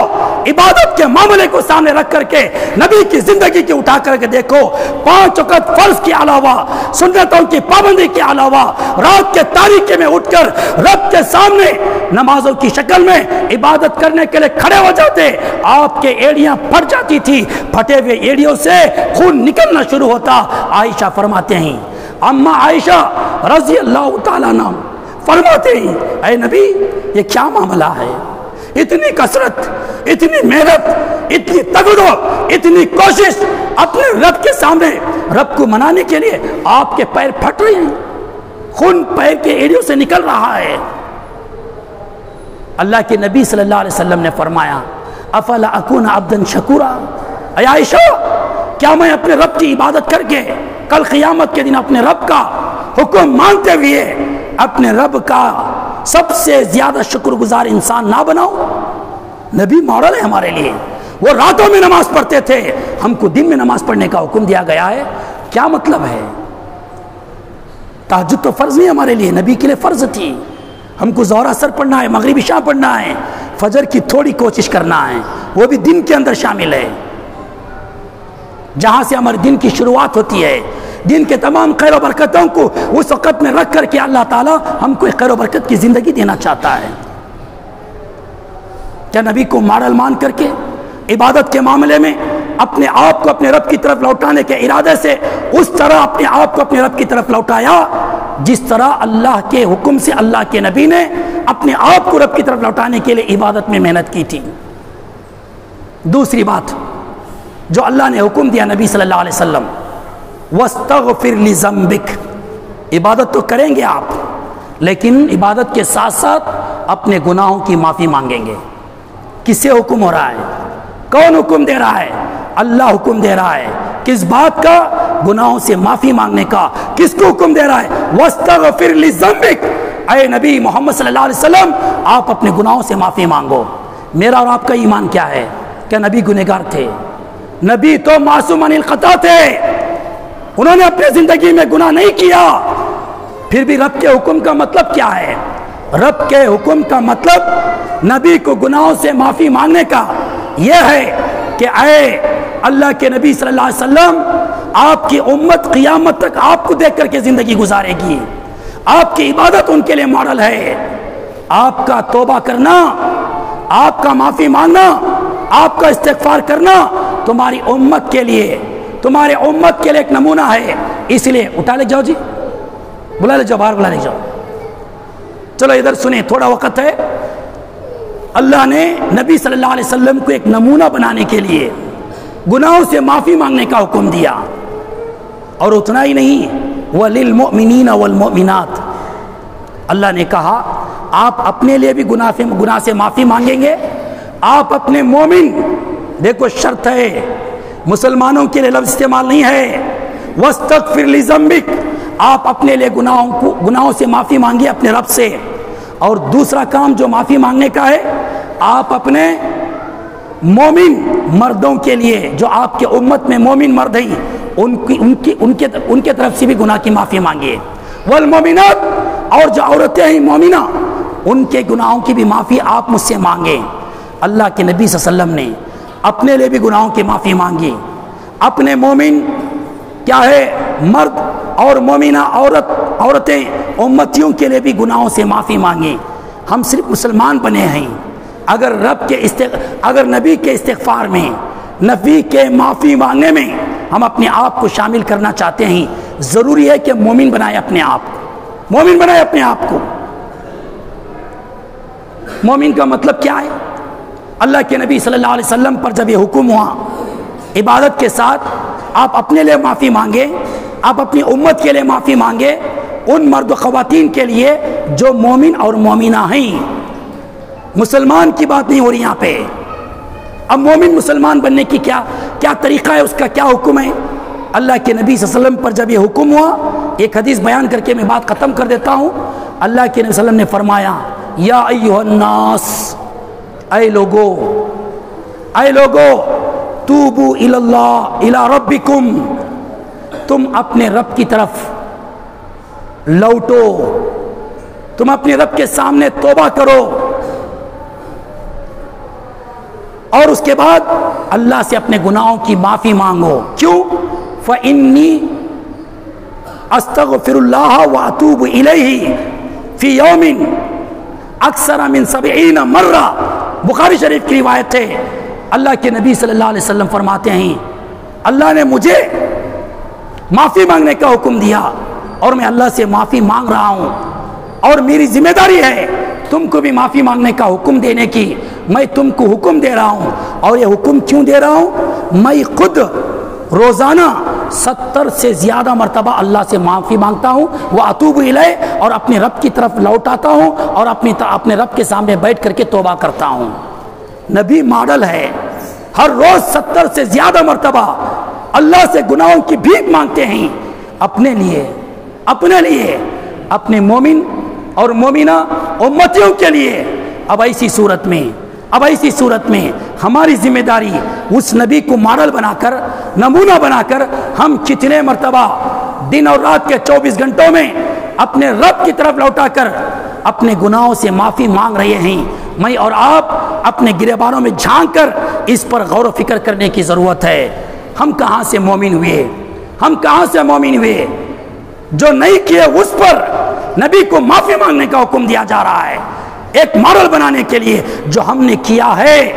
عبادت کے معاملے کو سامنے رکھ کر کے نبی کی زندگی کی اٹھا کر کے دیکھو، 5 وقت فرض کے علاوہ، سنتوں کی پابندی کے علاوہ، رات کے تاریکی میں اٹھ کر رب کے سامنے نمازوں کی شکل میں عبادت کرنے کے لیے کھڑے ہو جاتے، آپ کے ایڑیاں پھٹ جاتی تھی، پھٹے ہوئے ایڑیوں سے خون نکلنا شروع ہوتا۔ عائشہ فرماتے ہیں، اما عائشہ رضی اللہ تعالیٰ عنہ فرماتے ہیں اے نبی یہ کیا معاملہ ہے، اتنی کثرت، اتنی محنت، اتنی تگڑو، اتنی کوشش اپنے رب کے سامنے رب کو منانے کے لیے، آپ کے پیر پھٹ رہے ہیں، خون پیر کے ایڑیوں سے نکل رہا ہے۔ اللہ کے نبی صلی اللہ علیہ وسلم نے فرمایا افلا اکون عبدا شکورا، اے عائشہ کیا میں اپنے رب کی عبادت کر کے کل قیامت کے دن اپنے رب کا حکم مانتے ہوئے اپنے رب کا سب سے زیادہ شکر گزار انسان نہ بناؤ؟ نبی ماڈل ہے ہمارے لیے، وہ راتوں میں نماز پڑھتے تھے، ہم کو دن میں نماز پڑھنے کا حکم دیا گیا ہے۔ کیا مطلب ہے؟ تہجد تو فرض نہیں ہمارے لیے، نبی کے لیے فرض تھی۔ ہم کو ظہر اثر پڑھنا ہے، مغرب عشاء پڑھنا ہے، فجر کی تھوڑی کوشش کرنا ہے، وہ بھی دن کے اندر شامل ہے، جہاں سے ہمارے دن کی شروعات ہوتی ہے۔ دن کے تمام خیر و برکتوں کو اس وقت میں رکھ کر کے اللہ تعالیٰ ہم کو ایک خیر و برکت کی زندگی دینا چاہتا ہے۔ کیا نبی کو ماڈل مان کر کے عبادت کے معاملے میں اپنے آپ کو اپنے رب کی طرف لوٹانے کے ارادے سے اس طرح اپنے آپ کو اپنے رب کی طرف لوٹایا جس طرح اللہ کے حکم سے اللہ کے نبی نے اپنے آپ کو رب کی طرف لوٹانے کے لیے عبادت میں محنت کی تھی؟ دوسری بات جو اللہ نے حکم دیا نبی صلی اللہ علیہ وسلم، وَاسْتَغْفِرْ لِذَنْبِكَ، عبادت تو کریں گے آپ، لیکن عبادت کے ساتھ ساتھ اپنے گناہوں کی معافی مانگیں گے۔ کس سے حکم ہو رہا ہے؟ کون حکم دے رہا ہے؟ اللہ حکم دے رہا ہے۔ کس بات کا؟ گناہوں سے معافی مانگنے کا۔ کس کو حکم دے رہا ہے؟ وَاسْتَغْفِرْ لِذَنْبِكَ، اے نبی محمد صلی اللہ علیہ وسلم آپ اپنے گناہوں سے معافی مانگو۔ میرا اور آپ کا ایمان کیا ہے؟ کیا نبی گنہگار تھے؟ نبی تو معصوم عن الخطا تھے، انہوں نے اپنے زندگی میں گناہ نہیں کیا، پھر بھی رب کے حکم کا مطلب کیا ہے؟ رب کے حکم کا مطلب نبی کو گناہوں سے معافی مانگنے کا یہ ہے کہ اے اللہ کے نبی صلی اللہ علیہ وسلم آپ کی امت قیامت تک آپ کو دیکھ کر کے زندگی گزارے گی، آپ کی عبادت ان کے لیے ماڈل ہے۔ آپ کا توبہ کرنا، آپ کا معافی مانگنا، آپ کا استغفار کرنا تمہاری امت کے لیے، تمہارے امت کے لیے ایک نمونہ ہے۔ اس لیے اٹھا لے جاؤ جی، بلا لے جاؤ، باہر بلا لے جاؤ. چلو ادھر سنیں، تھوڑا وقت ہے. اللہ نے نبی صلی اللہ علیہ وسلم کو ایک نمونہ بنانے کے لیے گناہوں سے معافی مانگنے کا حکم دیا. اور اتنا ہی نہیں، وَلِلْمُؤْمِنِينَ وَالْمُؤْمِنَاتِ، اللہ نے کہا آپ اپنے لیے بھی گناہ سے معافی مانگیں گے، آپ اپنے مومن، دیکھو شرط ہے، مسلمانوں کے لیے لفظ استعمال نہیں ہے وَاسْتَغْفِرْ لِذَنبِكَ، آپ اپنے لیے گناہوں سے معافی مانگیے اپنے رب سے. اور دوسرا کام جو معافی مانگنے کا ہے، آپ اپنے مومن مردوں کے لیے جو آپ کے امت میں مومن مرد ہیں ان کے طرف سے بھی گناہ کی معافی مانگیے. والمومنات، اور جو عورتیں ہیں مومنہ ان کے گناہوں کی بھی معافی آپ مجھ سے مانگیں. اللہ کے نبی صلی اللہ علیہ وسلم نے اپنے لیے بھی گناہوں کی معافی مانگی، اپنے مومن کیا ہے مرد اور مومنہ عورتیں امتیوں کے لیے بھی گناہوں سے معافی مانگیں. ہم صرف مسلمان بنے ہیں، اگر نبی کے استغفار میں، نبی کے معافی مانگنے میں ہم اپنے آپ کو شامل کرنا چاہتے ہیں، ضروری ہے کہ مومن بنائے اپنے آپ کو. مومن بنائے اپنے آپ کو. مومن کا مطلب کیا ہے؟ اللہ کے نبی صلی اللہ علیہ وسلم پر جب یہ حکم ہوا عبادت کے ساتھ آپ اپنے لیے معافی مانگے، آپ اپنی امت کے لیے معافی مانگے، ان مرد و خواتین کے لیے جو مومن اور مومنہ ہیں. مسلمان کی بات نہیں ہو رہی یہاں پہ. اب مومن مسلمان بننے کی کیا طریقہ ہے، اس کا کیا حکم ہے؟ اللہ کے نبی صلی اللہ علیہ وسلم پر جب یہ حکم ہوا، ایک حدیث بیان کر کے میں بات ختم کر دیتا ہوں. اللہ کے نبی صلی اللہ علیہ وسلم نے فرمایا، یا ایھا الناس، اے لوگو توبو الی اللہ الی ربکم، تم اپنے رب کی طرف لوٹو، تم اپنے رب کے سامنے توبہ کرو، اور اس کے بعد اللہ سے اپنے گناہوں کی معافی مانگو. کیوں؟ فَإِنِّي أَسْتَغْفِرُ اللَّهَ وَأَتُوبُ إِلَيْهِ فِي يَوْمٍ أَكْثَرَ مِنْ 70 مرہ. بخاری شریف کی روایت ہے، اللہ کے نبی صلی اللہ علیہ وسلم فرماتے ہیں اللہ نے مجھے معافی مانگنے کا حکم دیا اور میں اللہ سے معافی مانگ رہا ہوں، اور میری ذمہ داری ہے تم کو بھی معافی مانگنے کا حکم دینے کی. میں تم کو حکم دے رہا ہوں، اور یہ حکم کیوں دے رہا ہوں؟ میں خود روزانہ 70 سے زیادہ مرتبہ اللہ سے معافی مانگتا ہوں، وہ اتوب الیہ، اور اپنے رب کی طرف لوٹ آتا ہوں اور اپنے رب کے سامنے بیٹھ کر کے توبہ کرتا ہوں. نبی ماڈل ہے، ہر روز 70 سے زیادہ مرتبہ اللہ سے گناہوں کی بھیک مانگتے ہیں اپنے لیے، اپنے مومن اور مومنہ امتیوں کے لیے. اب ایسی صورت میں ہماری ذمہ داری اس نبی کو ماڈل بنا کر، نمونہ بنا کر، ہم کتنے مرتبہ دن اور رات کے 24 گھنٹوں میں اپنے رب کی طرف لوٹا کر اپنے گناہوں سے معافی مانگ رہے ہیں. میں اور آپ اپنے گریبانوں میں جھانک کر اس پر غور و فکر کرنے کی ضرورت ہے. ہم کہاں سے مومن ہوئے؟ جو نہیں کیے اس پر نبی کو معافی مانگنے کا حکم دیا جا رہا ہے، ایک ماڈل بنانے کے لیے. جو ہم نے کیا ہے،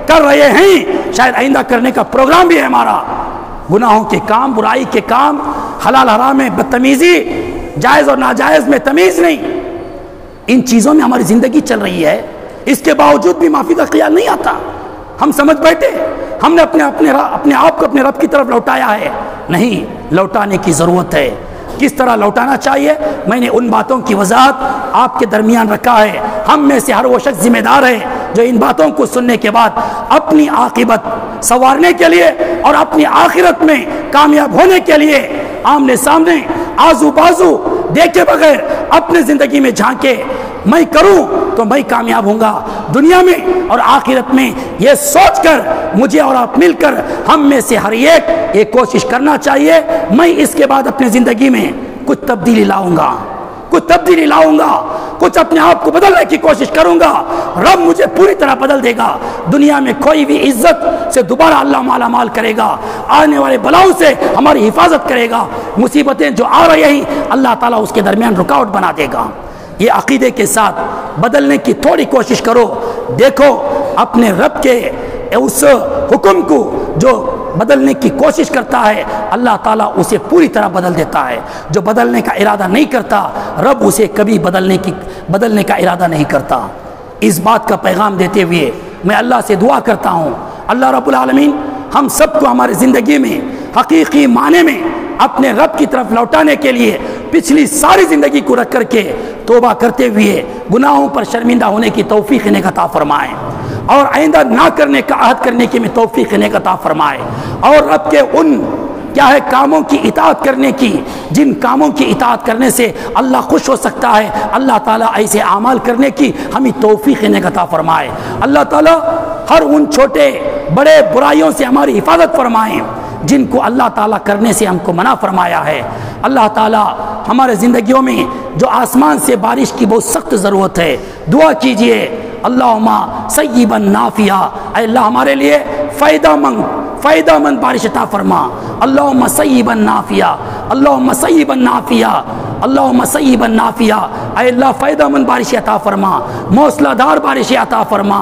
کر رہے ہیں، شاید آئندہ کرنے کا پروگرام بھی ہے ہمارا، گناہوں کے کام، برائی کے کام، حلال حرام میں بدتمیزی، جائز اور ناجائز میں تمیز نہیں، ان چیزوں میں ہماری زندگی چل رہی ہے. اس کے باوجود بھی معافی کا خیال نہیں آتا. ہم سمجھ بیٹھے ہم نے اپنے آپ کو اپنے رب کی طرف لوٹایا ہے. نہیں، لوٹانے کی ضرورت ہے. کس طرح لوٹانا چاہیے، میں نے ان باتوں کی وضاحت آپ کے درمیان رکھا ہے. ہم میں سے ہر وہ شخص ذمہ دار ہے جو ان باتوں کو سننے کے بعد اپنی عاقبت سنوارنے کے لیے اور اپنی آخرت میں کامیاب ہونے کے لیے آمنے سامنے آزو بازو دیکھے بغیر اپنے زندگی میں جھانکے، میں کروں تو میں کامیاب ہوں گا دنیا میں اور آخرت میں. یہ سوچ کر مجھے اور آپ مل کر ہم میں سے ہر ایک یہ کوشش کرنا چاہیے، میں اس کے بعد اپنی زندگی میں کچھ تبدیلی لاؤں گا، کچھ اپنے آپ کو بدلنے کی کوشش کروں گا. رب مجھے پوری طرح بدل دے گا. دنیا میں کوئی بھی عزت سے دوبارہ اللہ مالا مال کرے گا، آنے والے بلاؤں سے ہماری حفاظت کرے گا. مصیبتیں جو آ رہی ہیں اللہ تعالیٰ اس کے درمیان رکاوٹ بنا دے گا. یہ عقیدے کے ساتھ بدلنے کی تھوڑی کوشش کرو. دیکھو اپنے رب کے اس حکم کو جو بدلنے کی کوشش کرتا ہے اللہ تعالیٰ اسے پوری طرح بدل دیتا ہے. جو بدلنے کا ارادہ نہیں کرتا رب اسے کبھی بدلنے کا ارادہ نہیں کرتا. اس بات کا پیغام دیتے ہوئے میں اللہ سے دعا کرتا ہوں اللہ رب العالمین ہم سب کو ہماری زندگی میں حقیقی معنی میں اپنے رب کی طرف لوٹانے کے لیے پچھلی ساری زندگی کو رکھ کر کے توبہ کرتے ہوئے گناہوں پر شرمندہ ہونے کی توفیق انہیں عطا فرمائے اور آئندہ نہ کرنے کا عہد کرنے کی میں توفیق انہیں عطا فرمائے اور رب کے ان کیا ہے کاموں کی اطاعت کرنے کی جن کاموں کی اطاعت کرنے سے اللہ خوش ہو سکتا ہے اللہ تعالیٰ ایسے اعمال کرنے کی ہمیں توفیق انہیں عطا فرمائے. اللہ تعالیٰ ہر ان چھوٹے بڑے برائیوں سے ہماری حفاظت فرمائیں جن کو اللہ تعالیٰ کرنے سے ہم کو منع فرمایا ہے. اللہ تعالیٰ ہمارے زندگیوں میں جو آسمان سے بارش کی بہت سخت ضرورت ہے دعا کیجئے اللہم سیبا نافعا اے اللہ ہمارے لیے فائدہ مند بارش عطا فرما. اللہم سیبا نافعا اللہم سیبا نافعا اللہم سیبا نافعا اے اللہ فائدہ مند بارش عطا فرما موصلہ دار بارش عطا فرما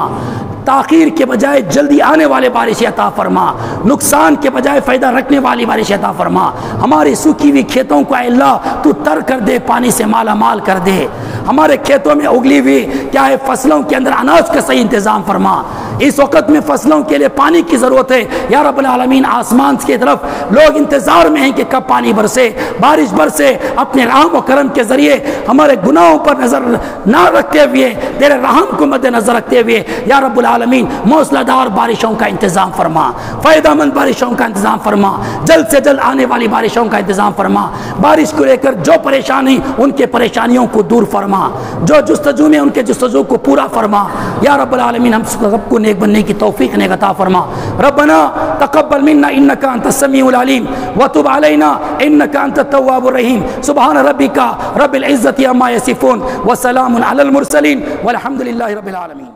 تاخیر کے بجائے جلدی آنے والے بارش عطا فرما نقصان کے بجائے فائدہ رکھنے والی بارش عطا فرما. ہماری سوکھی ہوئی کھیتوں کو اے اللہ تو تر کر دے پانی سے مالا مال کر دے. ہمارے کھیتوں میں اگلی ہوئی کیا ہے فصلوں کے اندر اناج کا صحیح انتظام فرما. اس وقت میں فصلوں کے لیے پانی کی ضرورت ہے یا رب العالمین آسمان کی طرف لوگ انتظار میں ہیں کہ کب پانی برسے بارش برسے. اپنے رحم و کرم کے ذریعے ہمارے گناہوں پر نظر نہ رکھتے ہوئے تیرے رحم کو مد نظر رکھتے ہوئے یا رب العالمین موصلہ دار بارشوں کا انتظام فرما فائدہ مند بارشوں کا انتظام فرما جلد سے جلد آنے والی بارشوں کا انتظام فرما. بارش کو لے کر جو پریشانی ان کے پریشانیوں کو دور فرما جو جستجو میں ان کے جستجو کو پورا فرما یا رب العالمین. ہم سب کو نیک بننے کی توفیق انہیں عطا فرما. ربنا تقبل منا انك انت السميع العليم وتب علينا انك انت التواب الرحيم. سبحان ربك رب العزة عما يصفون وسلام على المرسلين والحمد لله رب العالمين.